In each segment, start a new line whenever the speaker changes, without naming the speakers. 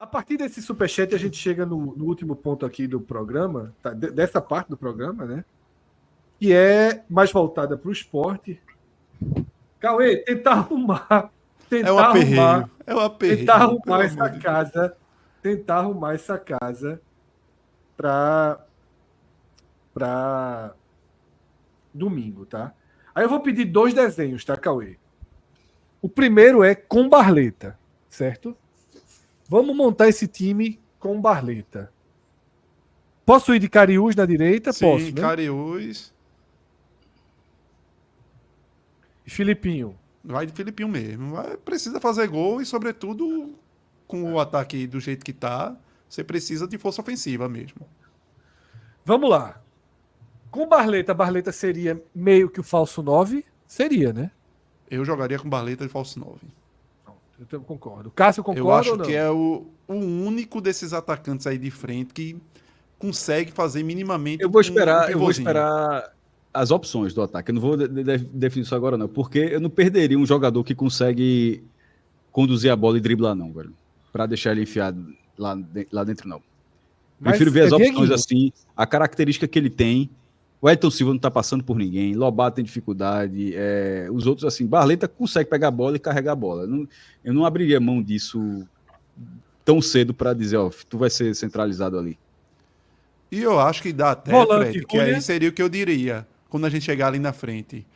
partir desse superchat, a gente chega no último ponto aqui do programa, tá? Dessa parte do programa, né? Que é mais voltada para o esporte. Cauê, tentar arrumar.
É o aperreio. É o aperreio.
Tentar arrumar essa casa. Tentar arrumar essa casa para domingo, tá? Aí eu vou pedir 2 desenhos, tá, Cauê? O primeiro é com Barleta, certo? Vamos montar esse time com Barleta. Posso ir de Cariús na direita?
Sim,
Posso, né?
Cariús.
E Filipinho.
Vai de Filipinho mesmo. Precisa fazer gol e, sobretudo, com o ataque do jeito que tá, você precisa de força ofensiva mesmo.
Vamos lá. Com Barleta seria meio que o falso 9? Seria, né?
Eu jogaria com Barleta de falso 9.
Eu concordo. Cássio concorda
Eu acho
ou não?
que é o único desses atacantes aí de frente que consegue fazer minimamente
Eu vou esperar as opções do ataque. Eu não vou definir isso agora, não. Porque eu não perderia um jogador que consegue conduzir a bola e driblar, não, velho. Pra deixar ele enfiado lá dentro, não. Prefiro ver as opções assim, a característica que ele tem. O Elton Silva não tá passando por ninguém, Lobato tem dificuldade, os outros, assim, Barleta consegue pegar a bola e carregar a bola. Eu não abriria mão disso tão cedo para dizer, ó, tu vai ser centralizado ali.
E eu acho que dá até,
Volante,
Fred, que aí seria o que eu diria, quando a gente chegar ali na frente,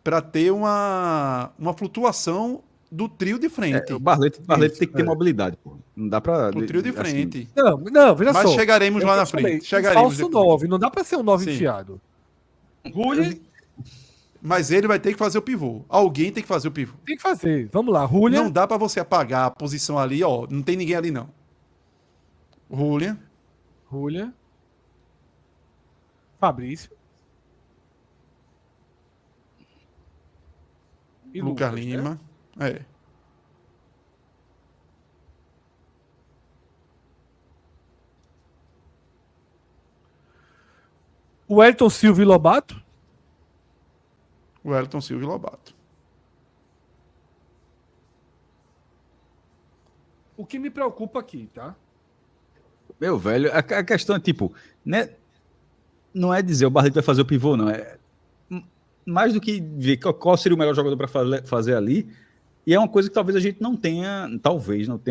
para ter uma flutuação do trio de frente.
O Barleta tem que ter mobilidade, pô. Não dá pra...
O trio de frente.
Assim, não, veja
mas
só.
Chegaremos lá na frente. Chegaremos
falso 9, não dá para ser um 9 enfiado.
Julian... Mas ele vai ter que fazer o pivô. Alguém tem que fazer o pivô.
Tem que fazer. Vamos lá, Julian.
Não dá para você apagar a posição ali, ó. Não tem ninguém ali, não. Julian.
Fabrício.
E Lucas Lima. Né?
O Elton Silva e Lobato.
O Elton Silva e Lobato.
O que me preocupa aqui, tá?
Meu velho, a questão é tipo, né? Não é dizer o Barleta vai fazer o pivô, não. É mais do que ver qual seria o melhor jogador para fazer ali. E é uma coisa que talvez a gente não tenha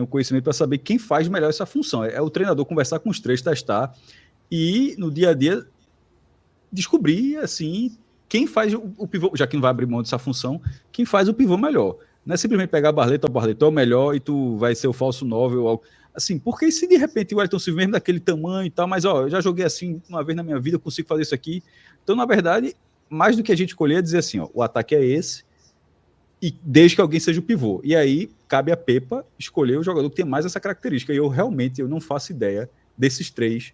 o conhecimento para saber quem faz melhor essa função. É o treinador conversar com os três, testar e no dia a dia descobrir, assim, quem faz o pivô, já que não vai abrir mão dessa função, quem faz o pivô melhor. Não é simplesmente pegar a Barleta é o melhor e tu vai ser o falso 9 ou algo. Assim, porque se de repente o Elton Silva mesmo daquele tamanho e tal, mas ó, eu já joguei assim uma vez na minha vida, eu consigo fazer isso aqui. Então, na verdade, mais do que a gente escolher é dizer assim, ó, o ataque é esse e desde que alguém seja o pivô. E aí, cabe a Pepa escolher o jogador que tem mais essa característica. E eu não faço ideia desses três,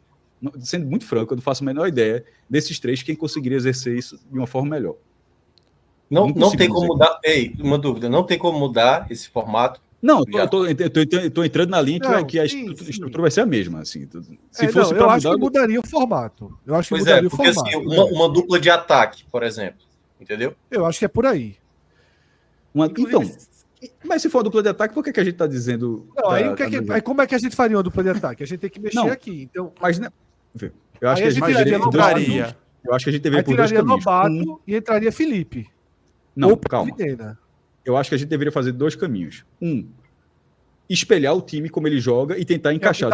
sendo muito franco, eu não faço a menor ideia desses três quem conseguiria exercer isso de uma forma melhor.
Não tem como mudar. Ei, uma dúvida, não tem como mudar esse formato?
Não, eu tô entrando na linha que a estrutura vai ser a mesma. Assim. Se fosse
eu acho que mudaria o formato. Eu acho que mudaria o formato.
Assim, uma dupla de ataque, por exemplo. Entendeu?
Eu acho que é por aí.
Então, mas se for uma dupla de ataque, por que a gente está dizendo...
Não, aí como é que a gente faria uma dupla de ataque? A gente tem que mexer aqui. Então,
mas eu acho que a gente
entraria.
Eu acho que a gente deveria
por dois caminhos. Lobato e entraria Felipe.
Não, calma. Eu acho que a gente deveria fazer 2 caminhos. Espelhar o time como ele joga e tentar encaixar.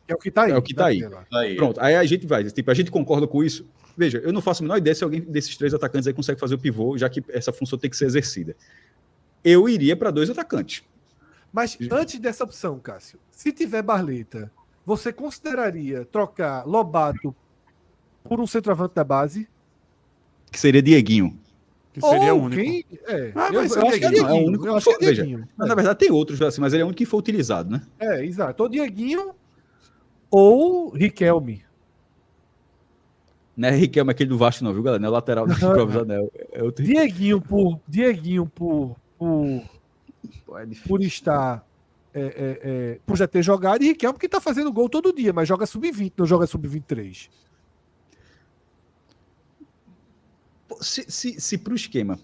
É o que está aí.
É o que está aí. Pronto, aí a gente vai. Tipo, a gente concorda com isso. Veja, eu não faço a menor ideia se alguém desses 3 atacantes aí consegue fazer o pivô, já que essa função tem que ser exercida. Eu iria para 2 atacantes.
Mas antes dessa opção, Cássio, se tiver Barleta, você consideraria trocar Lobato por um centroavante da base?
Que seria Dieguinho.
Que seria o único.
Eu acho que é Dieguinho.
É o único.
Eu acho que é Dieguinho.
Mas, na verdade, tem outros, assim, mas ele é o único que foi utilizado, né?
Exato. Ou Dieguinho ou Riquelme.
Não é Riquelme aquele do Vasco, não, viu, galera? Não é o lateral do improvisado, não. É outro
Dieguinho por estar. Por já ter jogado, e Riquelme que tá fazendo gol todo dia, mas joga sub-20, não joga sub-23.
Se pro esquema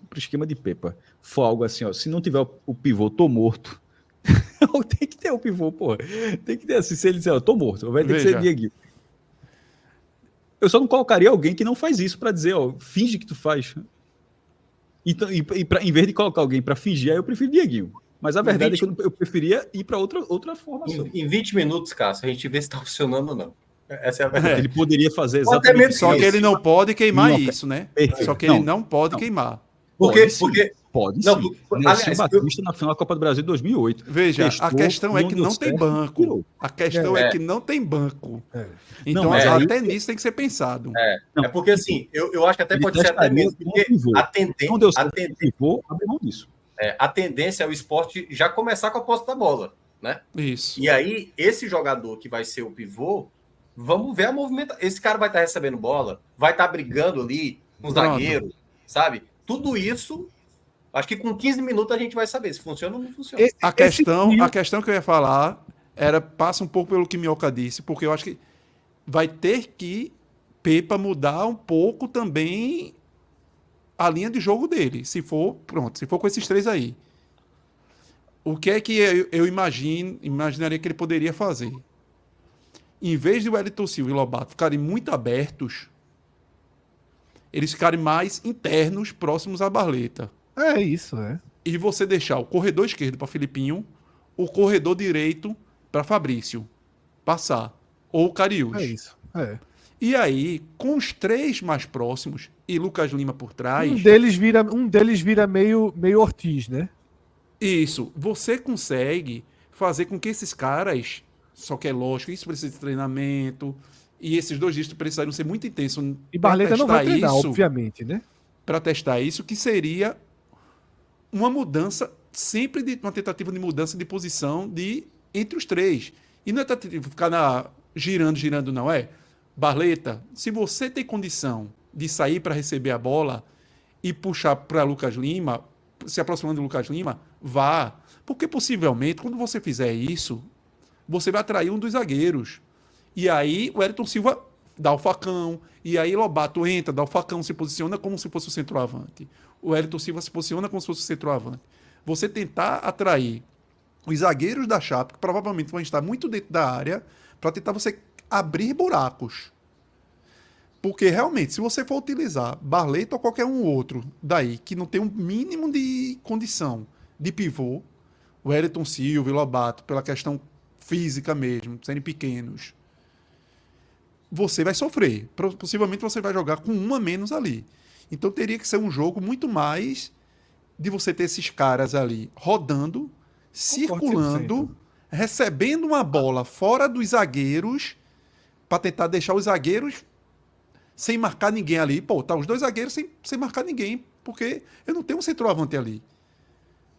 de Pepa for algo assim, ó, se não tiver o pivô, tô morto, Tem que ter o pivô, pô. Tem que ter assim, se ele disser, eu tô morto, vai ter que
Veja.
ser Dieguinho. Eu só não colocaria alguém que não faz isso pra dizer, ó, finge que tu faz. Então, em vez de colocar alguém pra fingir, aí eu prefiro Dieguinho. Mas a verdade é que eu preferia ir pra outra formação.
Em 20 minutos, Cássio, a gente vê se tá funcionando ou não. Essa é a verdade.
Ele poderia fazer
Ou até
exatamente
mesmo
isso.
Só que ele não pode queimar
Não,
isso, né?
perfeito.
Só que
Não,
ele não pode
não.
queimar.
Porque,
Pode, pode
não,
sim.
aliás,
Nelson Batista na final da Copa do Brasil de 2008.
Veja, a
Testou,
questão é que
deu
não tem
certo,
banco.
tirou.
A questão é que não tem banco. Então,
Não, mas aí-
até nisso tem que ser pensado.
Não,
é porque assim, eu acho que até
ele
pode ser até
testaria
mesmo,
com
porque
pivô. Não deu certo com o pivô, abre mão disso.
a tendência é o esporte já começar com a posse da bola, né?
Isso.
E aí, esse jogador que vai ser o pivô, vamos ver a movimentação. Esse cara vai estar recebendo bola, vai estar brigando ali com o
Pronto.
zagueiro, sabe? Tudo isso, acho que com 15 minutos a gente vai saber se funciona ou não funciona.
A questão que eu ia falar passa um pouco pelo que Minhoca disse, porque eu acho que vai ter que Pepa mudar um pouco também a linha de jogo dele. Se for com esses três aí. O que é que eu imaginaria que ele poderia fazer? Em vez de o Wellington Silva e Lobato ficarem muito abertos, eles ficarem mais internos, próximos à Barleta.
É isso, é.
E você deixar o corredor esquerdo para Filipinho, o corredor direito para Fabrício passar. Ou Cariús.
É isso. É.
E aí, com os três mais próximos e Lucas Lima por trás.
Um deles vira meio Ortiz, né?
Isso. Você consegue fazer com que esses caras. Só que é lógico, isso precisa de treinamento. E esses 2 dias precisariam ser muito intensos.
E Barleta não vai treinar,
isso,
obviamente, né?
para testar isso, que seria uma mudança, sempre uma tentativa de mudança de posição entre os três. E não é tentativa de ficar girando, não é? Barleta, se você tem condição de sair para receber a bola e puxar para Lucas Lima, se aproximando do Lucas Lima, vá. Porque possivelmente, quando você fizer isso, você vai atrair um dos zagueiros. E aí o Wellington Silva dá o facão, e aí Lobato entra, dá o facão, se posiciona como se fosse o centroavante. O Wellington Silva se posiciona como se fosse o centroavante. Você tentar atrair os zagueiros da Chape, que provavelmente vão estar muito dentro da área, para tentar você abrir buracos. Porque realmente, se você for utilizar Barleta ou qualquer um outro daí, que não tem um mínimo de condição de pivô, o Wellington Silva e Lobato, pela questão física mesmo, serem pequenos, você vai sofrer. Possivelmente você vai jogar com um a menos ali. Então teria que ser um jogo muito mais de você ter esses caras ali rodando, circulando, recebendo uma bola fora dos zagueiros, para tentar deixar os zagueiros sem marcar ninguém ali. Pô, tá os 2 zagueiros sem marcar ninguém, porque eu não tenho um centroavante ali.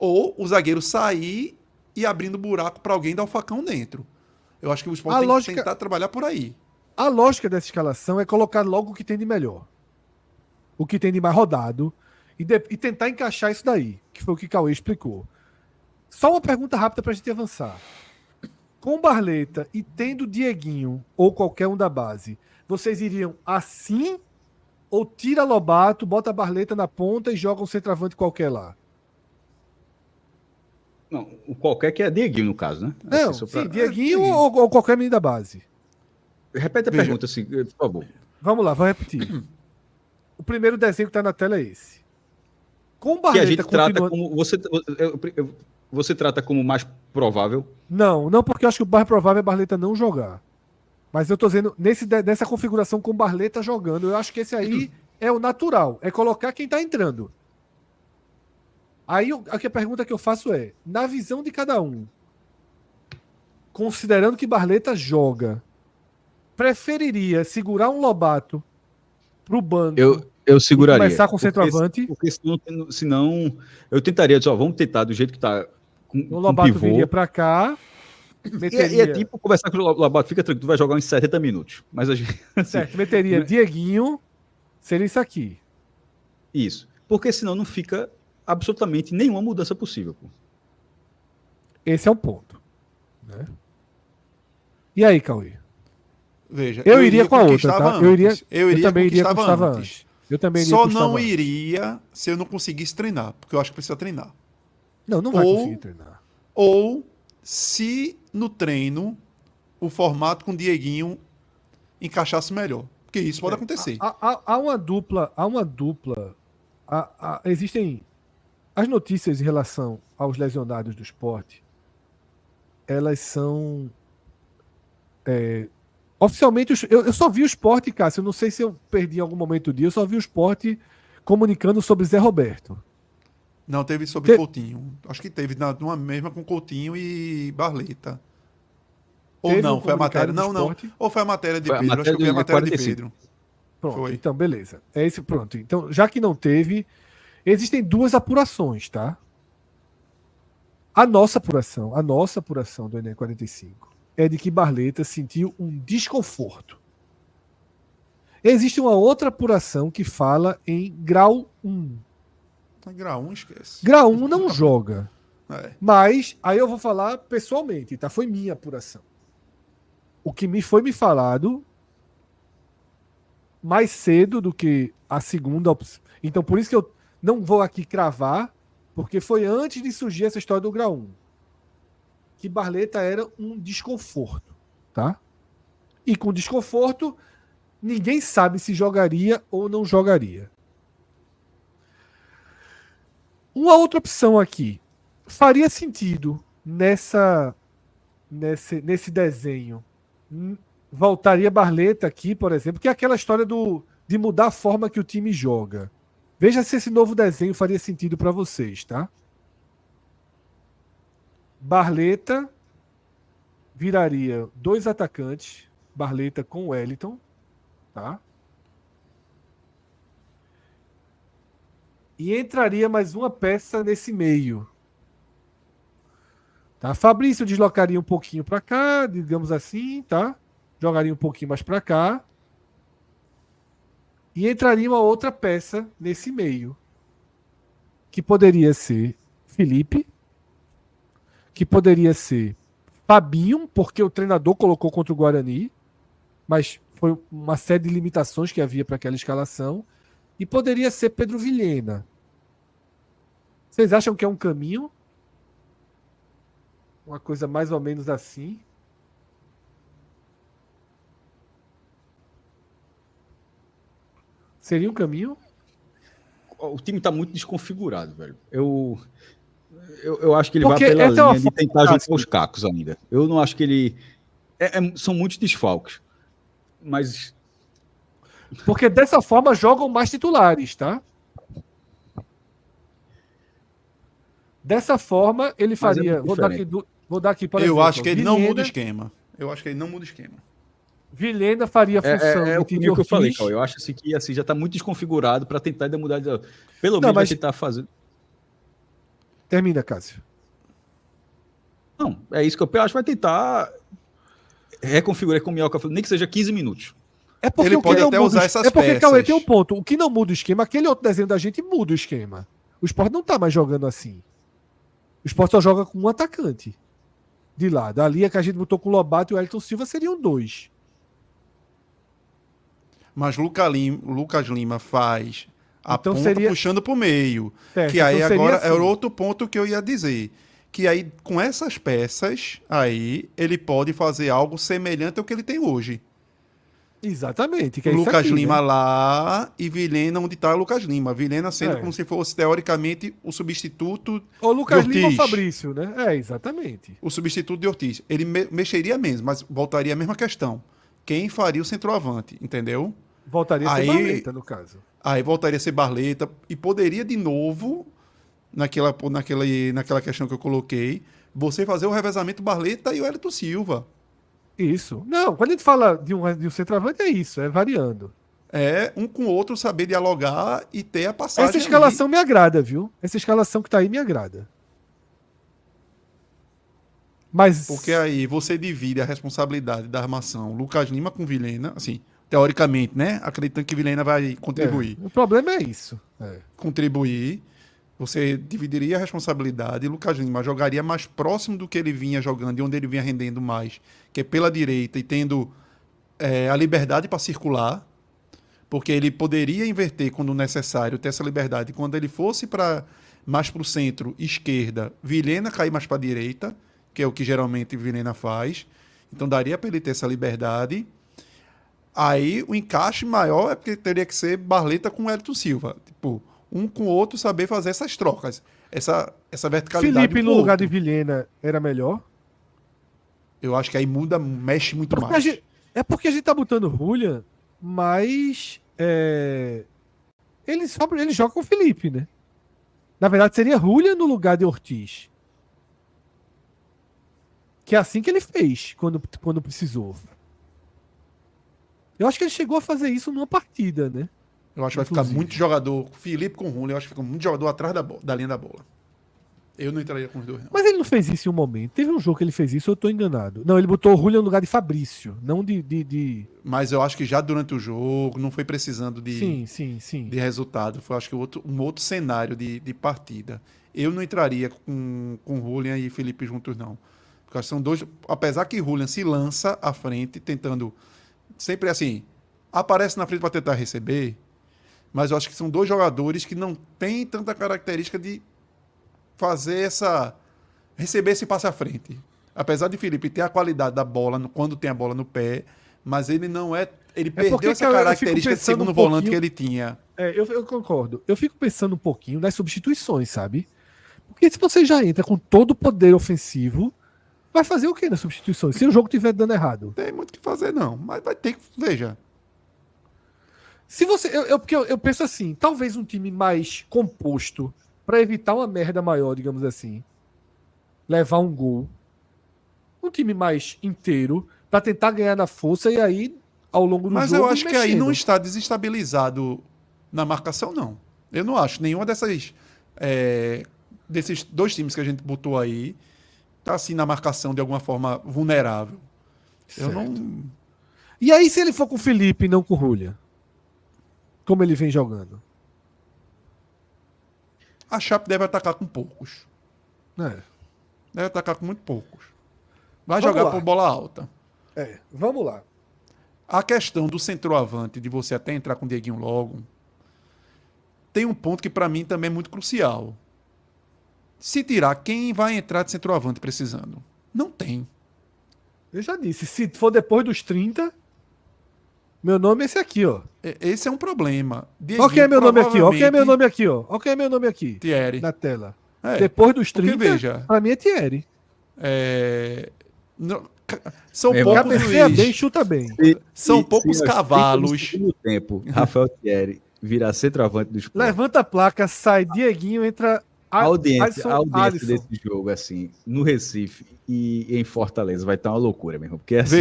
Ou o zagueiro sair e abrindo buraco para alguém dar o facão dentro. Eu acho que o Sport tem que tentar trabalhar por aí.
A lógica dessa escalação é colocar logo o que tem de melhor. O que tem de mais rodado. E tentar encaixar isso daí, que foi o que Cauê explicou. Só uma pergunta rápida pra gente avançar. Com Barleta e tendo Dieguinho ou qualquer um da base, vocês iriam assim ou tira Lobato, bota a Barleta na ponta e joga um centroavante qualquer lá?
Não, o qualquer que é Dieguinho, no caso, né?
Não,
Assim,
sim, Dieguinho ou qualquer menino da base.
Repete a pergunta, assim, por favor.
Vamos lá, vou repetir. O primeiro desenho que tá na tela é esse. Com
Que a
Barleta
gente trata como... Você trata como mais provável?
Não, porque eu acho que o mais provável é Barleta não jogar. Mas eu tô dizendo, nessa configuração com Barleta jogando, eu acho que esse aí é o natural. É colocar quem tá entrando. Aí a pergunta que eu faço é, na visão de cada um, considerando que Barleta joga, preferiria segurar um Lobato pro banco
eu seguraria.
e começar com o centroavante?
Porque senão eu tentaria dizer, ó, vamos tentar do jeito que tá
o Lobato viria pra cá.
E é tipo conversar com o Lobato, fica tranquilo, tu vai jogar uns 70 minutos. Mas a gente...
Certo, meteria Dieguinho, seria isso aqui.
Isso. Porque senão não fica absolutamente nenhuma mudança possível. Pô.
Esse é o ponto. Né? E aí, Cauê?
Veja,
eu iria com a outra, tá? Eu também iria com o que estava antes. Eu também iria
Só
com o que
não
estava
iria
antes.
se eu não conseguisse treinar, porque eu acho que precisa treinar.
Não vai conseguir treinar.
Ou se no treino o formato com o Dieguinho encaixasse melhor. Porque isso pode acontecer.
Há uma dupla. Existem as notícias em relação aos lesionados do Sport. Elas são oficialmente. Eu só vi o Sport, Cássio. Eu não sei se eu perdi em algum momento do dia. Eu só vi o Sport comunicando sobre Zé Roberto.
Não, teve sobre Coutinho. Acho que teve numa mesma com Coutinho e Barleta. Ou
Teve
não,
um
foi a matéria.
comunicado do
Não.
Sport?
Ou foi a matéria de
Foi a
Pedro. Acho que
matéria
foi a
do
matéria de
45.
Pedro.
Pronto,
Foi.
então beleza. É esse, pronto. Então, já que não teve, existem duas apurações, tá? A nossa apuração do Enem 45 é de que Barleta sentiu um desconforto. Existe uma outra apuração que fala em grau 1.
Grau 1, esquece.
Grau 1 não joga.
É.
Mas, aí eu vou falar pessoalmente, tá? Foi minha apuração. O que me foi me falado mais cedo do que a segunda opção. Então, por isso que eu não vou aqui cravar, porque foi antes de surgir essa história do grau 1. Que Barleta era um desconforto, tá? E com desconforto, ninguém sabe se jogaria ou não jogaria. Uma outra opção aqui. Faria sentido nesse desenho. Voltaria Barleta aqui, por exemplo, que é aquela história de mudar a forma que o time joga. Veja se esse novo desenho faria sentido para vocês, tá? Barleta viraria 2 atacantes, Barleta com Wellington, tá? E entraria mais uma peça nesse meio. Tá? Fabrício deslocaria um pouquinho para cá, digamos assim, tá? Jogaria um pouquinho mais para cá. E entraria uma outra peça nesse meio. Que poderia ser Felipe, que poderia ser Fabinho, porque o treinador colocou contra o Guarani, mas foi uma série de limitações que havia para aquela escalação. E poderia ser Pedro Vilhena. Vocês acham que é um caminho? Uma coisa mais ou menos assim? Seria um caminho?
O time tá muito desconfigurado, velho. Eu acho que ele
Porque
vai pela
essa é uma
linha de
forma
tentar juntar
tática.
os cacos ainda. Eu não acho que ele... são muitos desfalques. Mas
Porque dessa forma jogam mais titulares, tá? Dessa forma ele
Mas é
faria.
muito
Vou dar aqui para
Eu acho que ele não muda o esquema.
Vilhena faria a função
é o
de Tite
caminho que eu falei,
Ortiz.
Cauê. Eu acho assim que assim, já tá muito desconfigurado para tentar ainda mudar. Pelo
Não,
menos vai
mas-
tentar fazer.
Termina, Cássio.
Não, é isso que eu acho que vai tentar reconfigurar com o Minhoca, nem que seja 15 minutos.
É porque
Ele
o que
pode
não
até
muda
usar
o-
essas
É porque,
peças.
Cauê, tem um ponto. O que não muda o esquema, aquele outro desenho da gente muda o esquema. O Sport não tá mais jogando assim. O Sport só joga com um atacante de lado. Ali é que a gente botou com o Lobato e o Elton Silva seriam 2.
Mas Lucas Lima faz a
Então
ponta
seria-
puxando pro meio.
Certo,
Que aí
então seria
agora
assim.
era outro ponto que eu ia dizer. Que aí, com essas peças, aí ele pode fazer algo semelhante ao que ele tem hoje.
Exatamente. Que é
Lucas
isso aqui,
Lima
né?
lá e Vilhena onde está Lucas Lima. Vilhena sendo
É.
como se fosse, teoricamente, o substituto
Ou Lucas
de
Lima ou
Ortiz.
Fabrício, né? É, exatamente.
O substituto de Ortiz. Ele mexeria mesmo, mas voltaria a mesma questão. Quem faria o centroavante, entendeu?
Voltaria a ser
Aí-
Barleta, no caso.
Aí voltaria a ser Barleta e poderia de novo, naquela questão que eu coloquei, você fazer o revezamento Barleta e o Elton Silva.
Isso. Não, quando a gente fala de um centroavante, é isso, é variando.
É um com o outro saber dialogar e ter a passagem.
Essa escalação me agrada, viu? Essa escalação que tá aí me agrada. Mas.
Porque aí você divide a responsabilidade da armação Lucas Lima com Vilhena, assim, teoricamente, né? Acreditando que Vilhena vai contribuir.
O problema é isso.
Contribuir, você dividiria a responsabilidade e Lucas Lima jogaria mais próximo do que ele vinha jogando e onde ele vinha rendendo mais, que é pela direita e tendo a liberdade para circular, porque ele poderia inverter quando necessário, ter essa liberdade. Quando ele fosse mais para o centro, esquerda, Vilhena cair mais para a direita que é o que geralmente Vilhena faz. Então daria para ele ter essa liberdade. Aí o encaixe maior é porque teria que ser Barleta com o Elton Silva. Tipo, um com o outro saber fazer essas trocas. Essa verticalidade.
Felipe
um
no
com o
lugar
outro.
de Vilhena era melhor?
Eu acho que aí muda, mexe muito
Porque
mais.
é porque a gente tá botando Julian, mas ele joga com o Felipe, né? Na verdade, seria Julian no lugar de Ortiz. Que é assim que ele fez quando precisou. Eu acho que ele chegou a fazer isso numa partida, né?
Eu acho que vai ficar
Inclusive.
muito jogador. Felipe com Rulli, eu acho que fica muito jogador atrás da linha da bola. Eu não entraria com os dois, não.
Mas ele não fez isso em um momento. Teve um jogo que ele fez isso, eu tô enganado. Não, ele botou o Julian no lugar de Fabrício, não de...
Mas eu acho que já durante o jogo, não foi precisando de
Sim.
resultado. Foi, acho que, um outro cenário de partida. Eu não entraria com Julian e Felipe juntos, não. Porque acho que são dois. Apesar que Julian se lança à frente, tentando. Sempre assim. Aparece na frente para tentar receber. Mas eu acho que são dois jogadores que não têm tanta característica de receber esse passe à frente. Apesar de Felipe ter a qualidade da bola quando tem a bola no pé, mas ele não é. Ele
porque,
perdeu essa
cara, eu fico
característica de
pensando
segundo
um
volante que
pouquinho-
ele tinha.
Eu concordo. Eu fico pensando um pouquinho nas substituições, sabe? Porque se você já entra com todo o poder ofensivo, vai fazer o quê nas substituições? Se o jogo estiver dando errado.
Não tem muito o que fazer, não. Mas vai ter que. Veja.
Se você. Porque eu penso assim, talvez um time mais composto, pra evitar uma merda maior, digamos assim, levar um gol. Um time mais inteiro, pra tentar ganhar na força, e aí, ao longo do
Mas
jogo.
eu acho que aí
mexendo.
não está desestabilizado na marcação, não. Eu não acho. Nenhuma desses dois times que a gente botou aí tá assim na marcação de alguma forma vulnerável. Eu
Certo.
não.
E aí, se ele for com o Felipe e não com o Julian? Como ele vem jogando?
A Chape deve atacar com poucos.
É.
Deve atacar com muito poucos. Vai
Vamos
jogar
lá.
por bola alta.
Vamos lá.
A questão do centroavante, de você até entrar com o Dieguinho logo, tem um ponto que para mim também é muito crucial. Se tirar, quem vai entrar de centroavante precisando? Não tem.
Eu já disse, se for depois dos 30, meu nome é esse aqui, ó.
Esse é um problema.
Olha quem é meu nome aqui, ó. Olha quem é meu
provavelmente,
nome aqui, ó. Olha quem é meu nome aqui.
Thierry.
Na tela.
É,
Depois dos
porque
30,
veja,
pra mim é Thierry.
São
Meu irmão,
poucos,
Cabeceia
Luiz.
bem, chuta bem.
São poucos
se aos 30 do
cavalos.
segundo tempo, Rafael Thierry virar centroavante do Sport.
Levanta a placa, sai Dieguinho, entra
A audiência
Alisson.
desse jogo, assim, no Recife e em Fortaleza, vai estar uma loucura mesmo. Porque, assim,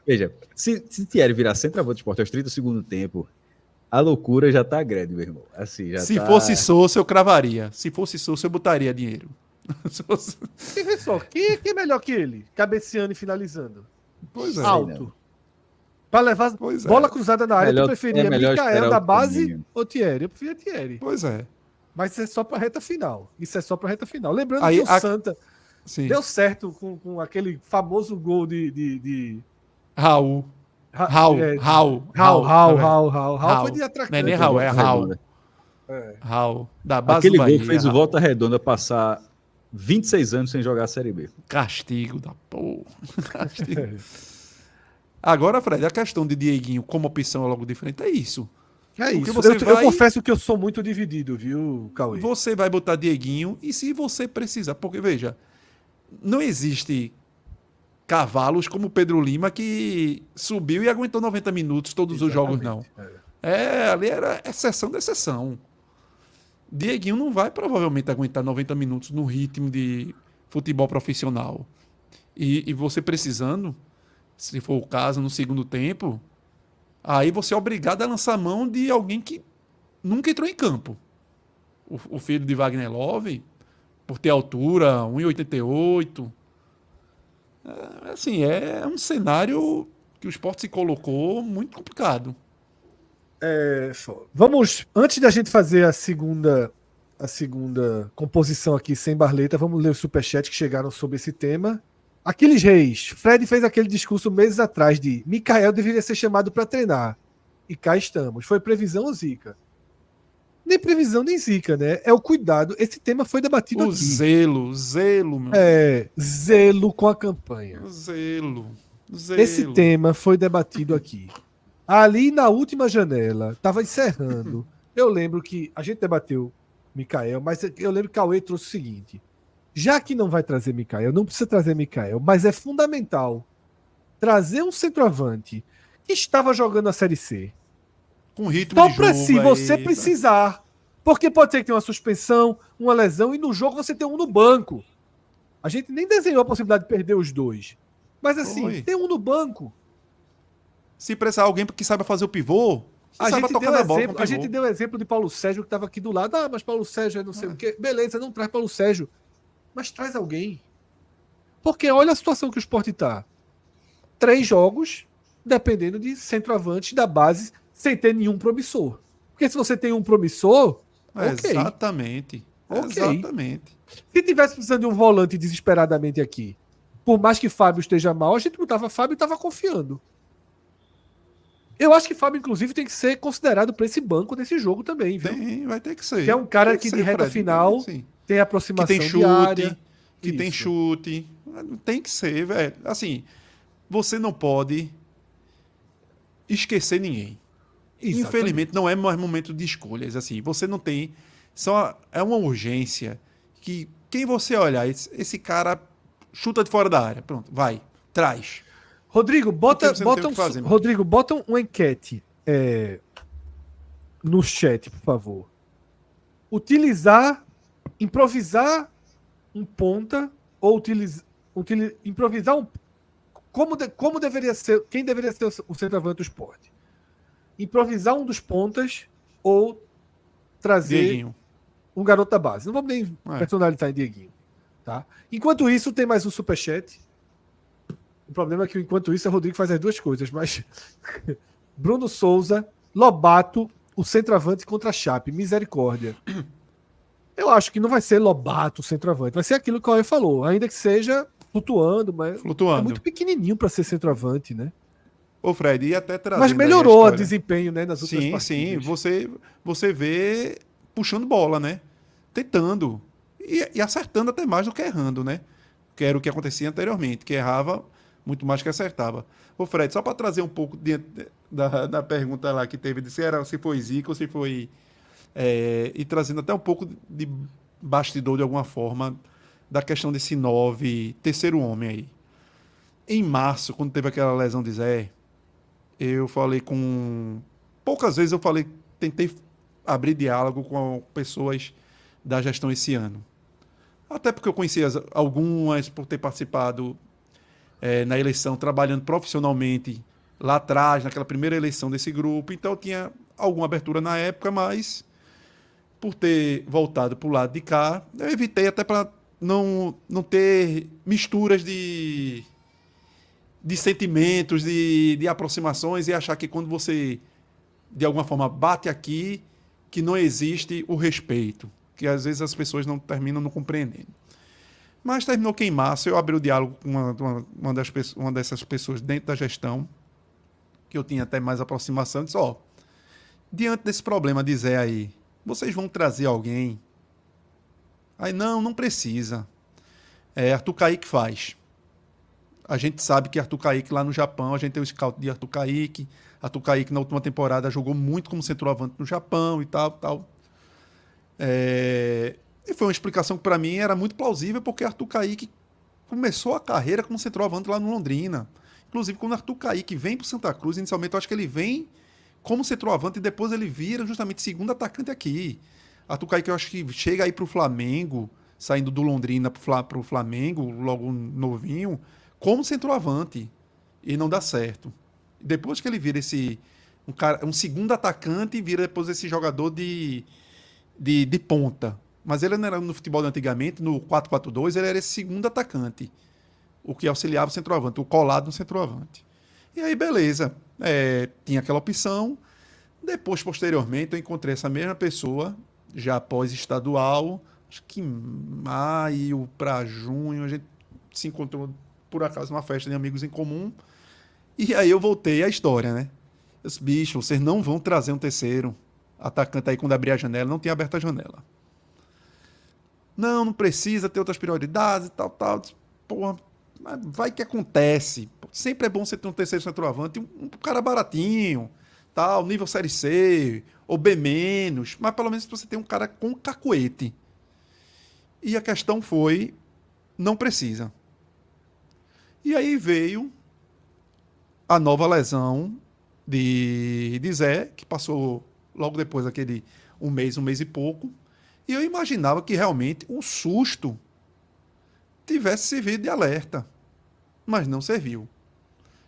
Veja,
se Thierry virar centroavante do Sport aos 30 do segundo tempo, a loucura já tá grande, meu irmão. Assim, já
se
tá...
fosse Souza, eu cravaria. Se fosse Souza, eu botaria dinheiro.
E vê só, quem é melhor que ele? Cabeceando e finalizando.
Pois é.
Alto. Pra levar
Pois é.
bola cruzada na área,
Melhor-
tu preferia
é melhor
Mikael
esperar
da
o
base
caminho.
ou Thierry? Eu preferia Thierry.
Pois é.
Mas isso é só pra reta final. Isso é só pra reta final. Lembrando
Aí,
que o Santa
Sim.
deu certo com aquele famoso gol de
Raul.
Ra-
Raul.
é,
Raul.
Raul foi de atracante.
Não é nem Raul, é
Volta
Raul.
Redonda.
Raul. Da base
Aquele
do
gol
Bahia.
fez o
Raul.
Volta Redonda passar 26 anos sem jogar a Série B.
Castigo da porra. Castigo. Agora, Fred, a questão de Dieguinho como opção logo de frente é isso.
É
Porque
isso.
você
Eu
vai-
confesso que eu sou muito dividido, viu, Cauê?
Você vai botar Dieguinho e se você precisar, porque veja, não existe cavalos como o Pedro Lima que subiu e aguentou 90 minutos todos os jogos, não. Ali era exceção da exceção. Dieguinho não vai provavelmente aguentar 90 minutos no ritmo de futebol profissional. E você precisando, se for o caso, no segundo tempo, aí você é obrigado a lançar mão de alguém que nunca entrou em campo. O filho de Wagner Love, por ter altura, 1,88. Assim, é um cenário que o Sport se colocou muito complicado.
Vamos, antes da gente fazer a segunda composição aqui sem Barleta, vamos ler os superchats que chegaram sobre esse tema. Aquiles Reis, Fred fez aquele discurso meses atrás de Mikael deveria ser chamado para treinar. E cá estamos. Foi previsão ou zica? Nem previsão, nem zica, né? É o cuidado. Esse tema foi debatido
O
aqui.
zelo, meu.
É, zelo com a campanha.
O zelo.
Esse tema foi debatido aqui. Ali na última janela, estava encerrando. Eu lembro que a gente debateu Mikael, mas eu lembro que Cauê trouxe o seguinte: já que não vai trazer Mikael, não precisa trazer Mikael, mas é fundamental trazer um centroavante que estava jogando a Série C.
Com ritmo
Só
de
para
jogo
se você
aí,
precisar. Porque pode ser que tenha uma suspensão, uma lesão, e no jogo você tem um no banco. A gente nem desenhou a possibilidade de perder os dois. Mas assim,
Foi.
tem um no banco.
Se precisar alguém que saiba fazer o pivô, que
A
saiba
gente,
tocar
deu
na bola
exemplo,
com o
a
pivô.
gente deu o exemplo de Paulo Sérgio que estava aqui do lado. Ah, mas Paulo Sérgio é não sei o quê. Beleza, não traz Paulo Sérgio. Mas traz alguém. Porque olha a situação que o Sport está. 3 jogos, dependendo de centroavante da base, sem ter nenhum promissor. Porque se você tem um promissor, ok.
Exatamente.
Ok.
Exatamente.
Se tivesse precisando de um volante desesperadamente aqui, por mais que Fábio esteja mal, a gente botava Fábio e estava confiando. Eu acho que Fábio, inclusive, tem que ser considerado para esse banco desse jogo também, viu?
Tem, vai ter que ser.
Que é um cara
Tem
que
ser,
de reta
Fred,
final
sim.
tem
Que
aproximação
tem
de área.
chute, que tem
Isso.
chute. Tem que ser, velho. Assim, você não pode esquecer ninguém.
Exatamente.
Infelizmente, não é mais momento de escolhas. Assim, você não tem. É uma urgência que quem você olhar, esse cara chuta de fora da área. Pronto, vai, traz.
Rodrigo,
Porque você não tem o que fazer, mano.
Rodrigo, bota uma enquete no chat, por favor. Improvisar um ponta ou improvisar um. Como deveria ser. Quem deveria ser o centroavante do Sport? Improvisar um dos pontas ou trazer
Dieguinho.
um garoto da base. Não vamos nem personalizar em Dieguinho. Tá? Enquanto isso, tem mais um superchat. O problema é que, enquanto isso, o Rodrigo faz as duas coisas, mas Bruno Souza, Lobato, o centroavante contra a Chape. Misericórdia. Eu acho que não vai ser Lobato o centroavante. Vai ser aquilo que o Cauê falou. Ainda que seja flutuando, mas
Flutuando.
é muito pequenininho para ser centroavante, né?
Ô, Fred, e até trazendo
Mas
aí
melhorou o
história.
desempenho, né, nas últimas
Sim,
partidas.
sim. Você vê puxando bola, né? Tentando. E acertando até mais do que errando, né? Que era o que acontecia anteriormente, que errava muito mais que acertava. Ô, Fred, só para trazer um pouco da pergunta lá que teve, de se foi Zico ou se foi... e trazendo até um pouco de bastidor, de alguma forma, da questão desse 9, terceiro homem aí. Em março, quando teve aquela lesão de Zé, eu falei com... Poucas vezes tentei abrir diálogo com pessoas da gestão esse ano. Até porque eu conhecia algumas, por ter participado na eleição, trabalhando profissionalmente lá atrás, naquela primeira eleição desse grupo. Então eu tinha alguma abertura na época, mas por ter voltado para o lado de cá, eu evitei até para não ter misturas de sentimentos, de aproximações e achar que quando você, de alguma forma, bate aqui, que não existe o respeito, que às vezes as pessoas não terminam não compreendendo. Mas terminou que em março eu abri o diálogo com uma dessas pessoas dentro da gestão, que eu tinha até mais aproximação, e disse, diante desse problema de Zé aí, vocês vão trazer alguém? Aí, não precisa. Arthur Kaique faz. A gente sabe que Arthur Kaique lá no Japão, a gente tem o scout de Arthur Kaique. Arthur Kaique na última temporada jogou muito como centroavante no Japão e tal. E foi uma explicação que para mim era muito plausível, porque Arthur Kaique começou a carreira como centroavante lá no Londrina. Inclusive, quando Arthur Kaique vem para o Santa Cruz, inicialmente eu acho que ele vem como centroavante e depois ele vira justamente segundo atacante aqui. Arthur Kaique eu acho que chega aí para o Flamengo, saindo do Londrina para o Flamengo, logo novinho, como centroavante. E não dá certo. Depois que ele vira um segundo atacante, vira depois esse jogador de ponta. Mas ele não era no futebol de antigamente, no 4-4-2, ele era esse segundo atacante. O que auxiliava o centroavante, o colado no centroavante. E aí, beleza. Tinha aquela opção. Depois, posteriormente, eu encontrei essa mesma pessoa, já após estadual, acho que em maio para junho, a gente se encontrou, por acaso, numa festa de amigos em comum. E aí eu voltei à história, né? Eu disse, bicho, vocês não vão trazer um terceiro. atacante aí quando abrir a janela, não tinha aberto a janela. Não precisa ter outras prioridades e tal, tal. Porra, mas vai que acontece. Sempre é bom você ter um terceiro centroavante, um cara baratinho, tal, nível Série C, ou B-, mas pelo menos você tem um cara com cacuete. E a questão foi, não precisa. E aí veio a nova lesão de Zé, que passou logo depois daquele um mês e pouco. E eu imaginava que realmente o susto tivesse servido de alerta. Mas não serviu.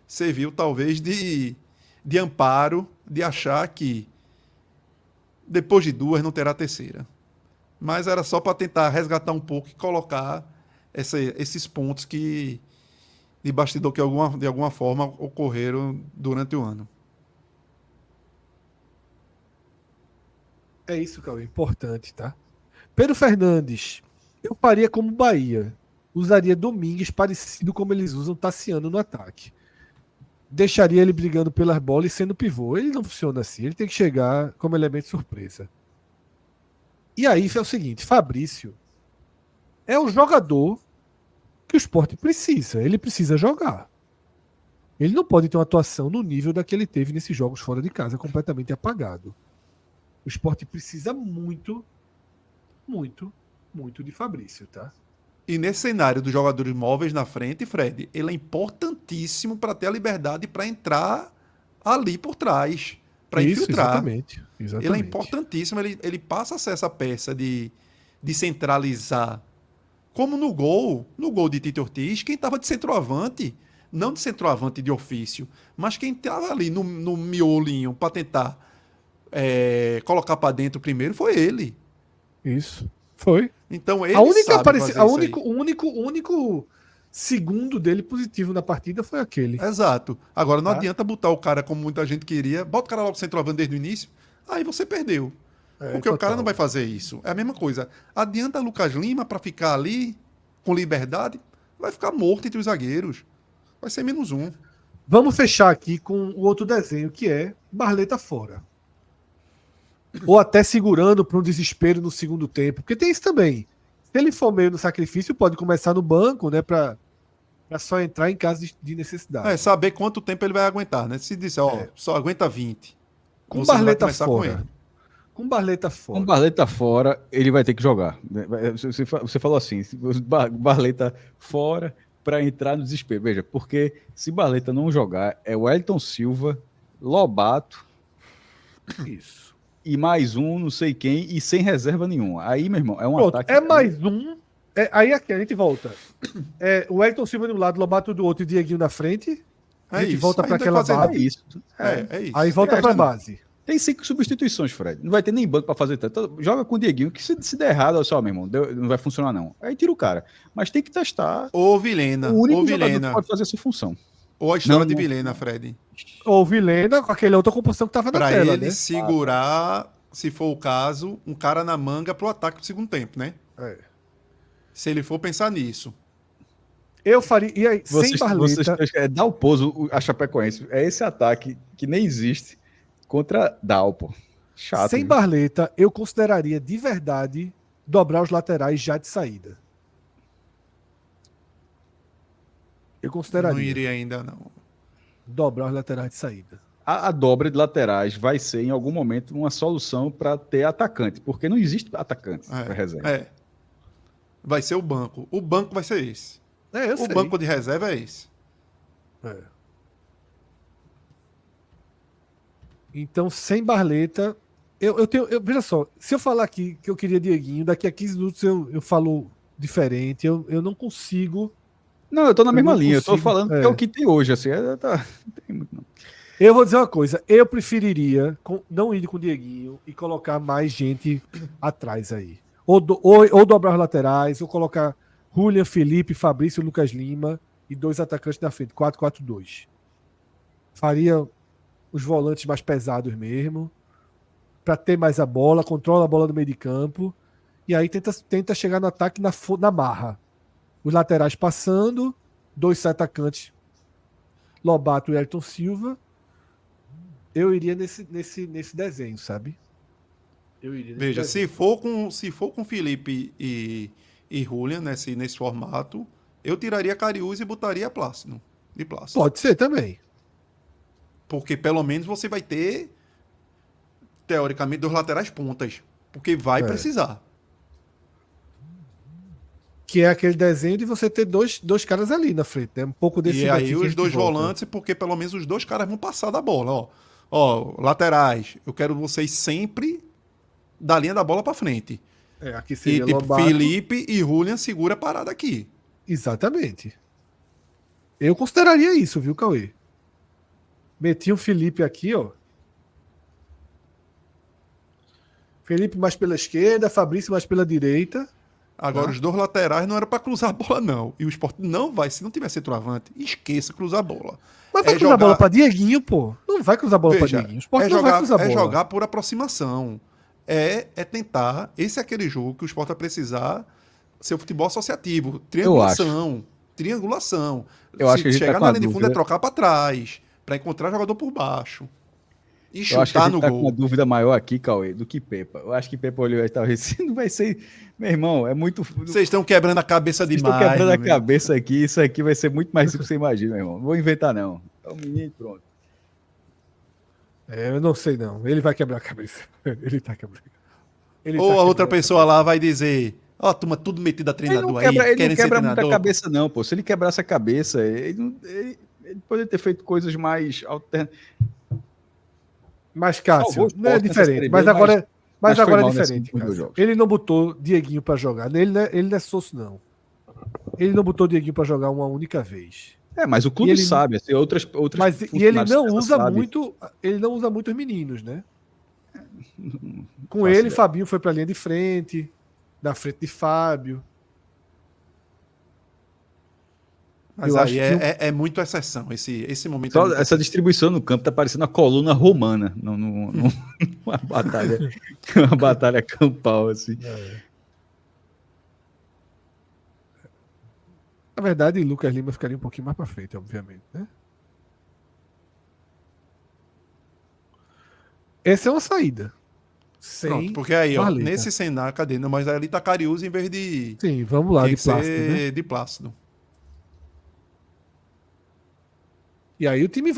Serviu talvez de amparo, de achar que depois de duas não terá terceira. Mas era só para tentar resgatar um pouco e colocar esses pontos que de bastidor que de alguma forma ocorreram durante o ano.
É isso, Cauê, importante, tá? Pedro Fernandes, eu faria como Bahia. Usaria Domingues parecido como eles usam Tassiano no ataque. Deixaria ele brigando pelas bolas e sendo pivô. Ele não funciona assim, ele tem que chegar como elemento surpresa. E aí é o seguinte, Fabrício é o jogador que o Sport precisa. Ele precisa jogar. Ele não pode ter uma atuação no nível da que ele teve nesses jogos fora de casa, completamente apagado. O Sport precisa muito, muito, muito de Fabrício, tá?
E nesse cenário dos jogadores móveis na frente, Fred, ele é importantíssimo para ter a liberdade para entrar ali por trás, para infiltrar.
Exatamente.
Ele é importantíssimo, ele passa a ser essa peça de centralizar. Como no gol de Tito Ortiz, quem estava de centroavante, não de centroavante de ofício, mas quem estava ali no miolinho para tentar colocar para dentro primeiro foi ele.
Isso. Foi.
Então ele
a única
sabe
apareci...
fazer
a
isso
único,
aí.
o único segundo dele positivo na partida foi aquele.
Exato. Agora não
Tá?
adianta botar o cara como muita gente queria, bota o cara logo centroavante desde o início, aí você perdeu. Porque o cara não vai fazer isso. É a mesma coisa. Adianta Lucas Lima para ficar ali com liberdade, vai ficar morto entre os zagueiros. Vai ser -1.
Vamos fechar aqui com o outro desenho, que é Barleta fora. Ou até segurando para um desespero no segundo tempo. Porque tem isso também. Se ele for meio no sacrifício, pode começar no banco, né? Para só entrar em caso de necessidade.
Saber quanto tempo ele vai aguentar, né? Se disser, só aguenta 20.
Com
você não vai
Barleta
começar
fora.
com ele.
Com Barleta
Com
fora.
o Barleta fora, ele vai ter que jogar. Você falou assim, Barleta fora para entrar no desespero. Veja, porque se Barleta não jogar, é o Elton Silva, Lobato
Isso.
e mais um, não sei quem, e sem reserva nenhuma. Aí, meu irmão, é um
Pronto,
ataque...
é mais um. Aí aqui a gente volta. O Elton Silva de um lado, Lobato do outro e Dieguinho na frente. A gente volta para aquela base.
É isso.
É isso.
Aí volta para a base.
Tem 5 substituições, Fred. Não vai ter nem banco para fazer tanto. Joga com o Dieguinho, que se der errado, olha só, meu irmão, não vai funcionar não. Aí tira o cara. Mas tem que testar.
Ou Vilena.
O único
Ou
jogador
Vilena.
que pode fazer essa função.
Ou a história de
Não.
Vilena, Fred.
Ou Vilena com aquela outra composição que tava na
Para
tela,
ele
né?
segurar, se for o caso, um cara na manga pro ataque do segundo tempo, né? Se ele for pensar nisso.
Eu faria. E aí, sem Barleta.
Dá o pouso a Chapecoense. É esse ataque que nem existe contra Dalpo. Chato.
Sem
viu?
Barleta, eu consideraria de verdade dobrar os laterais já de saída. Eu consideraria.
Não iria ainda, não.
Dobrar os laterais de saída.
A dobra de laterais vai ser, em algum momento, uma solução para ter atacante, porque não existe atacante para reserva.
Vai ser o banco. O banco vai ser esse.
Eu
O
sei.
banco de reserva é esse.
Então, sem Barleta, veja só, se eu falar aqui que eu queria Dieguinho, daqui a 15 minutos eu falo diferente, eu não consigo.
Não, eu tô na mesma
não
linha. Eu tô
consigo,
falando que é o que tem hoje. Assim, não tem muito, não.
Eu vou dizer uma coisa, eu preferiria não ir com o Dieguinho e colocar mais gente atrás aí. Ou dobrar os laterais, ou colocar Julian, Felipe, Fabrício, Lucas Lima e 2 atacantes na frente, 4-4-2. Faria os volantes mais pesados mesmo, para ter mais a bola, controla a bola no meio de campo, e aí tenta chegar no ataque na marra. Os laterais passando, 2 atacantes, Lobato e Ayrton Silva. Eu iria nesse desenho, sabe? Eu iria nesse
Veja,
desenho.
se for com Felipe e Julian nesse formato, eu tiraria Cariús e botaria Plácido. De Plácido.
Pode ser também.
Porque pelo menos você vai ter, teoricamente, 2 laterais pontas. Porque vai precisar.
Que é aquele desenho de você ter dois caras ali na frente, né? Um pouco desse
E
daqui
aí
que a
os
gente
2
volta.
volantes, porque pelo menos os 2 caras vão passar da bola. Ó, laterais, eu quero vocês sempre da linha da bola pra frente.
Aqui
E
seria
tipo,
Lobato.
Felipe e Julian segura a parada aqui.
Exatamente. Eu consideraria isso, viu, Cauê? Meti o Felipe aqui, ó. Felipe mais pela esquerda, Fabrício mais pela direita.
Agora, os 2 laterais não era pra cruzar a bola, não. E o Sport não vai, se não tiver centroavante, esqueça cruzar a bola.
Mas vai cruzar a bola pra Dieguinho, pô. Não vai cruzar a bola pra Dieguinho. O Sport não vai cruzar a bola.
É jogar por aproximação. É tentar. Esse é aquele jogo que o Sport vai precisar ser futebol associativo. Triangulação. Triangulação.
Eu acho que a gente
chegar
tá com
na
a
linha de fundo
dúvida.
é trocar pra trás. Pra encontrar jogador por baixo. E
Eu acho que a
chutar
gente
no
tá com uma
gol.
dúvida maior aqui, Cauê, do que Pepa. Eu acho que Pepa olhou e talvez assim, não vai ser. Meu irmão, é muito.
Vocês estão quebrando a cabeça
Vocês
demais.
estão quebrando a
meu amigo.
cabeça aqui. Isso aqui vai ser muito mais do que você imagina, meu irmão. Não vou inventar, não. É o menino, pronto.
Eu não sei, não. Ele vai quebrar a cabeça. Ele tá quebrando.
Ou a outra pessoa lá vai dizer: Ó, turma, tudo metido a treinador
Ele não
querem ser
quebra muita
treinador.
cabeça, não, pô. Se ele quebrasse a cabeça, ele poderia ter feito coisas mais alternativas.
Mas, Cássio,
Salvou o
não é
Sport nessa
diferente.
Série B,
mas agora
mas foi
agora é
mal nesses
diferente,
últimos dois
Cássio.
jogos.
Ele não botou Dieguinho pra jogar. Ele não é soço, não. Ele não botou Dieguinho pra jogar uma única vez.
Mas o clube
E ele-
sabe, assim, outras
Mas e ele
funcionários
não
dessa
usa
sabe.
muito. Ele não usa muito os meninos, né? Com
faço
ele,
ideia.
Fabinho foi pra linha de frente, na frente de Fábio.
Mas
Eu
aí
acho
é muito exceção. Esse momento é
Só
muito
essa
exceção.
distribuição no campo tá parecendo uma coluna romana, uma uma batalha campal, assim.
Na verdade, Lucas Lima ficaria um pouquinho mais pra frente, obviamente, né? Essa é uma saída. Sem
Pronto, porque aí, ó,
Barleta.
nesse cenário, cadê? Não, mas ali tá Cariús em vez de.
Sim, vamos lá,
Tem
de
que
plástico,
ser
né?
de Plácido.
E aí o time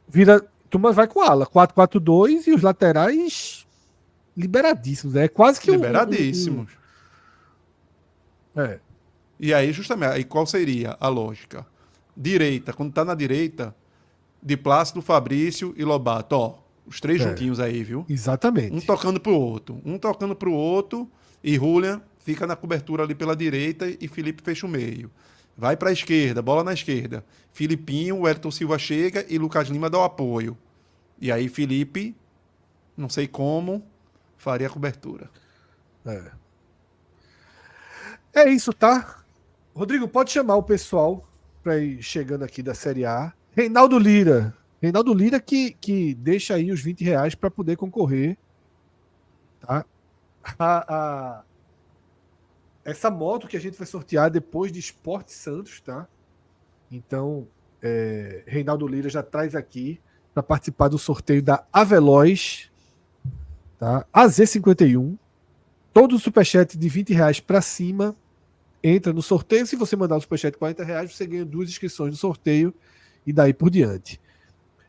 vira. Turma vai com ala, 4-4-2 e os laterais liberadíssimos. É quase que
Liberadíssimos.
É.
E aí, justamente, aí qual seria a lógica? Direita, quando tá na direita, de Plácido, Fabrício e Lobato. Ó, os 3 juntinhos aí, viu?
Exatamente.
Um tocando pro outro, e Julian fica na cobertura ali pela direita e Felipe fecha o meio. Vai para a esquerda, bola na esquerda. Filipinho, o Elton Silva chega e Lucas Lima dá o apoio. E aí Felipe, não sei como, faria a cobertura.
É isso, tá? Rodrigo, pode chamar o pessoal para ir chegando aqui da Série A. Reinaldo Lira. Reinaldo Lira que deixa aí os R$20 para poder concorrer. Tá? Essa moto que a gente vai sortear depois de Esporte Santos, tá? Então, Reinaldo Lira já traz aqui para participar do sorteio da Aveloz, tá? AZ51. Todo o superchat de R$20 para cima entra no sorteio. Se você mandar o superchat de R$40, você ganha 2 inscrições no sorteio e daí por diante.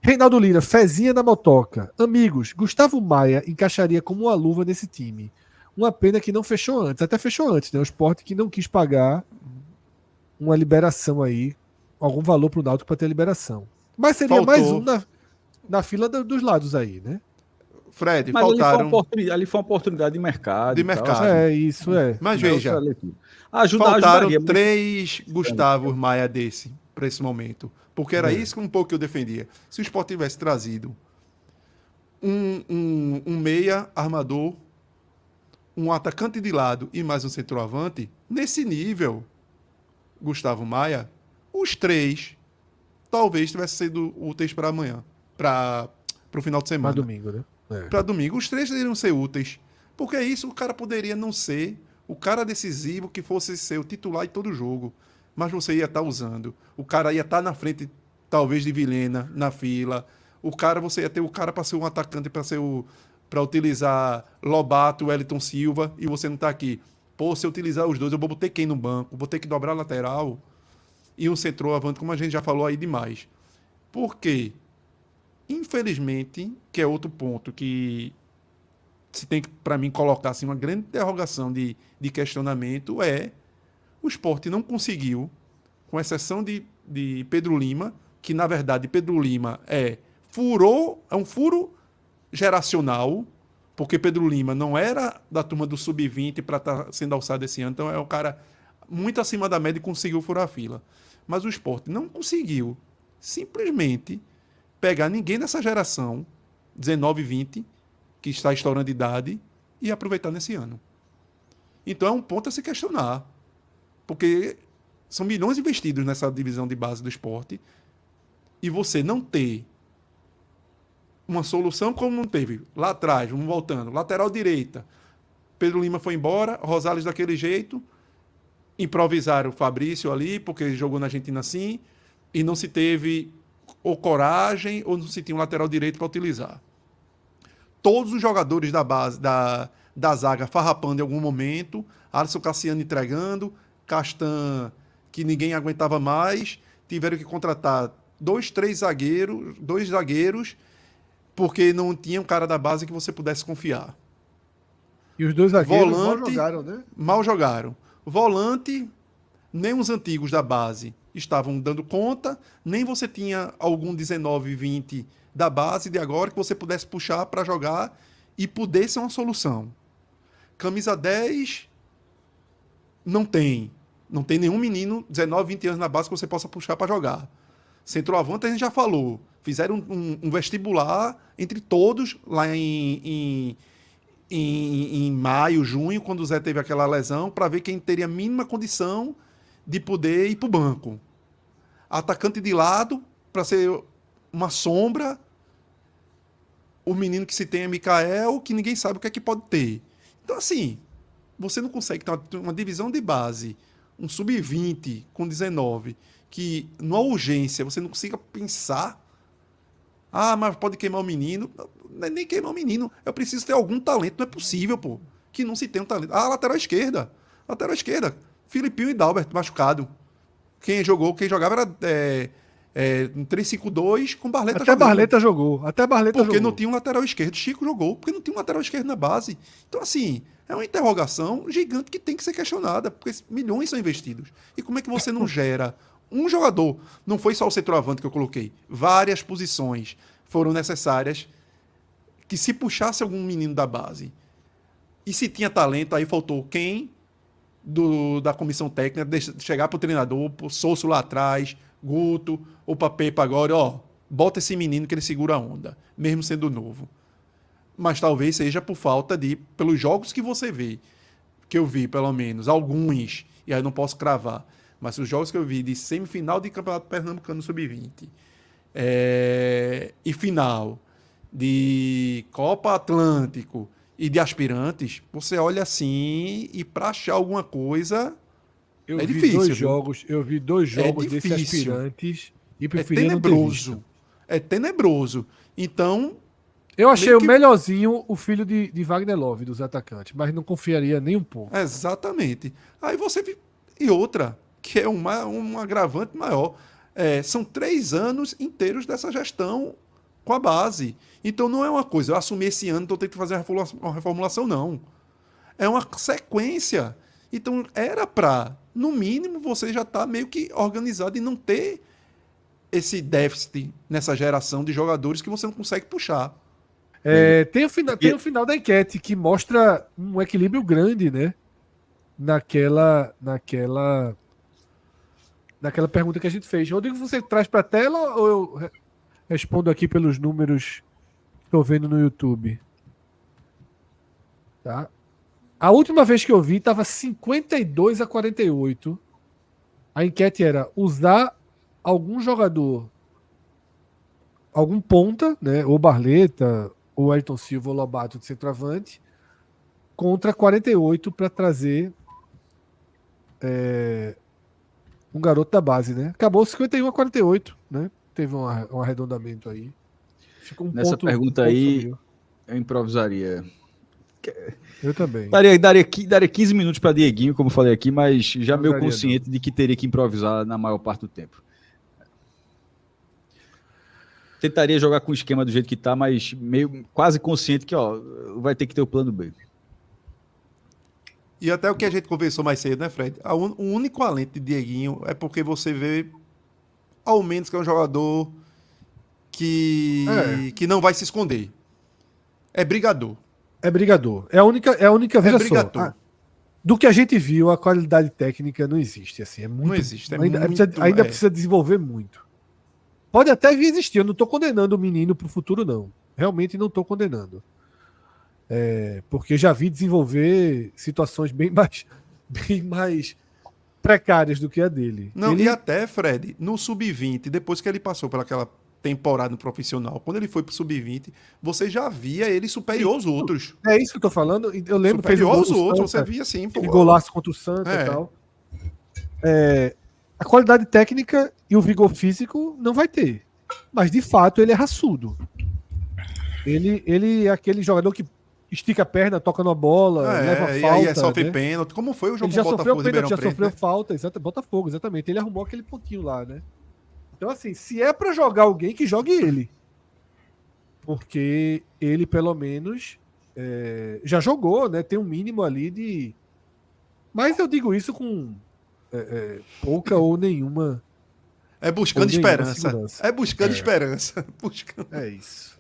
Reinaldo Lira, fezinha na motoca. Amigos, Gustavo Maia encaixaria como uma luva nesse time. Uma pena que não fechou antes. Até fechou antes, né? O Sport que não quis pagar uma liberação aí, algum valor para o Náutico para ter liberação. Mas seria
Faltou.
mais um na fila dos lados aí, né?
Fred,
Mas
faltaram.
ali foi uma oportunidade de mercado.
De
e tal,
mercado.
assim.
Isso é.
Mas
Não,
veja,
ajudaria
faltaram
muito.
3 Gustavos Maia desse para esse momento. Porque era isso que um pouco eu defendia. Se o Sport tivesse trazido um meia armador, um atacante de lado e mais um centroavante, nesse nível, Gustavo Maia, os 3 talvez tivessem sido úteis para amanhã, para o final de
Para
semana.
domingo, né?
Para domingo, os 3 iriam ser úteis. Porque isso o cara poderia não ser o cara decisivo que fosse ser o titular em todo jogo. Mas você ia estar usando. O cara ia estar na frente, talvez, de Vilhena, na fila. Você ia ter o cara para ser um atacante, para ser para utilizar Lobato, Wellington Silva, e você não está aqui. Pô, se eu utilizar os dois, eu vou ter quem no banco? Vou ter que dobrar a lateral e um centroavante, como a gente já falou aí demais. Por quê? Infelizmente, que é outro ponto que se tem que, para mim, colocar assim, uma grande interrogação de questionamento é o Sport não conseguiu, com exceção de Pedro Lima, que na verdade Pedro Lima é um furo geracional, porque Pedro Lima não era da turma do Sub-20 para estar sendo alçado esse ano, então é um cara muito acima da média e conseguiu furar a fila. Mas o Sport não conseguiu simplesmente pegar ninguém dessa geração, 19 e 20, que está estourando de idade, e aproveitar nesse ano. Então é um ponto a se questionar, porque são milhões investidos nessa divisão de base do esporte, e você não ter uma solução como não teve lá atrás, vamos voltando, lateral direita, Pedro Lima foi embora, Rosales daquele jeito, improvisaram o Fabrício ali, porque jogou na Argentina assim, e não se teve ou coragem, ou não se tinha um lateral direito para utilizar. Todos os jogadores da base, da zaga farrapando em algum momento, Alisson Cassiano entregando, Castan, que ninguém aguentava mais, tiveram que contratar dois zagueiros, porque não tinha um cara da base que você pudesse confiar.
E os dois zagueiros mal
Volante,
jogaram, né?
Mal jogaram. Volante, nem os antigos da base estavam dando conta, nem você tinha algum 19, 20 da base de agora que você pudesse puxar para jogar e poder ser uma solução. Camisa 10, não tem. Não tem nenhum menino 19, 20 anos na base que você possa puxar para jogar. Centroavante a gente já falou. Fizeram um vestibular entre todos lá em maio, junho, quando o Zé teve aquela lesão, para ver quem teria a mínima condição de poder ir para o banco. Atacante de lado, para ser uma sombra. O menino que se tem é Mikael, que ninguém sabe o que é que pode ter. Então, assim, você não consegue ter uma divisão de base, um sub-20 com 19, que numa urgência você não consiga pensar. Ah, mas pode queimar o menino. Não é nem queimar o menino. Eu preciso ter algum talento. Não é possível, pô, que não se tenha um talento. Ah, lateral esquerda. Filipinho e Dalbert machucado. Quem jogava era um 3-5-2 com Barleta
Até
jogando.
Barleta jogou.
Porque não tinha um lateral esquerdo. Chico jogou porque não tinha um lateral esquerdo na base. Então, assim, é uma interrogação gigante que tem que ser questionada, porque milhões são investidos. E como é que você não gera um jogador? Não foi só o centroavante que eu coloquei. Várias posições foram necessárias que se puxasse algum menino da base. E se tinha talento, aí faltou quem da comissão técnica chegar para o treinador, pro Sousa lá atrás, Guto, ou para Pepa agora, ó, bota esse menino que ele segura a onda, mesmo sendo novo. Mas talvez seja por falta pelos jogos que você vê, que eu vi pelo menos, alguns, e aí não posso cravar, mas os jogos que eu vi de semifinal de Campeonato Pernambucano Sub-20 e final de Copa Atlântico e de aspirantes, você olha assim e para achar alguma coisa
Eu
é
vi
difícil.
Eu vi dois jogos desses
difícil.
aspirantes e
É
preferia não ter
tenebroso.
visto.
É tenebroso. Então,
Eu achei
meio
o melhorzinho o filho de Wagner Love, dos atacantes, mas não confiaria nem um pouco.
exatamente. Aí você. E outra, que é um agravante maior. São 3 anos inteiros dessa gestão com a base. Então não é uma coisa, eu assumi esse ano, então eu tenho que fazer uma reformulação, não. É uma sequência. Então era para, no mínimo, você já estar meio que organizado e não ter esse déficit nessa geração de jogadores que você não consegue puxar.
Tem o final da enquete que mostra um equilíbrio grande, né? Naquela pergunta que a gente fez. Rodrigo, você traz para a tela ou eu respondo aqui pelos números que estou vendo no YouTube? Tá? A última vez que eu vi estava 52-48. A enquete era usar algum jogador, algum ponta, né? Ou Barleta, ou Ayrton Silva, ou Lobato de centroavante, contra 48 para trazer um garoto da base, né? Acabou 51-48, né? Teve um arredondamento aí. Ficou
Nessa pergunta
ponto
aí,
subiu.
Eu improvisaria.
Eu também.
Daria 15 minutos para Dieguinho, como eu falei aqui, mas já
Não
meio
daria,
consciente de que teria que improvisar na maior parte do tempo. Tentaria jogar com o esquema do jeito que tá, mas meio quase consciente que ó, vai ter que ter o plano B.
E até o que a gente conversou mais cedo, né, Fred? O único alento de Dieguinho é porque você vê, ao menos, que é um jogador que não vai se esconder. É brigador.
É brigador. É a única veja só.
brigador.
Do que a gente viu, a qualidade técnica não existe. Assim, é muito,
Não existe.
Ainda precisa desenvolver muito. Pode até vir existir. Eu não estou condenando o menino para o futuro, não. Realmente não estou condenando. Porque já vi desenvolver situações bem mais precárias do que a dele.
Não, e até, Fred, no Sub-20, depois que ele passou pelaquela temporada no profissional, quando ele foi pro Sub-20, você já via ele superior aos outros.
É isso que eu tô falando. Eu lembro que
Superior aos
fez o gol do
outros,
Santa,
você via assim, pô.
aquele golaço contra o Santa
É.
e tal. A qualidade técnica e o vigor físico não vai ter. Mas, de fato, ele é raçudo. Ele é aquele jogador que estica a perna, toca na bola, leva falta.
E aí sofre
né?
pênalti. Como foi o jogo
Ele já
com o
sofreu
Botafogo,
pênalti,
Ribeirão
já
Preto,
sofreu
né?
falta, Botafogo, exatamente. Ele arrumou aquele pontinho lá, né? Então, assim, se é pra jogar alguém, que jogue ele. Porque ele, pelo menos, já jogou, né? Tem um mínimo ali de... Mas eu digo isso com pouca ou nenhuma...
É buscando
Ou nenhuma
esperança.
segurança.
É buscando esperança. Buscando.
É isso.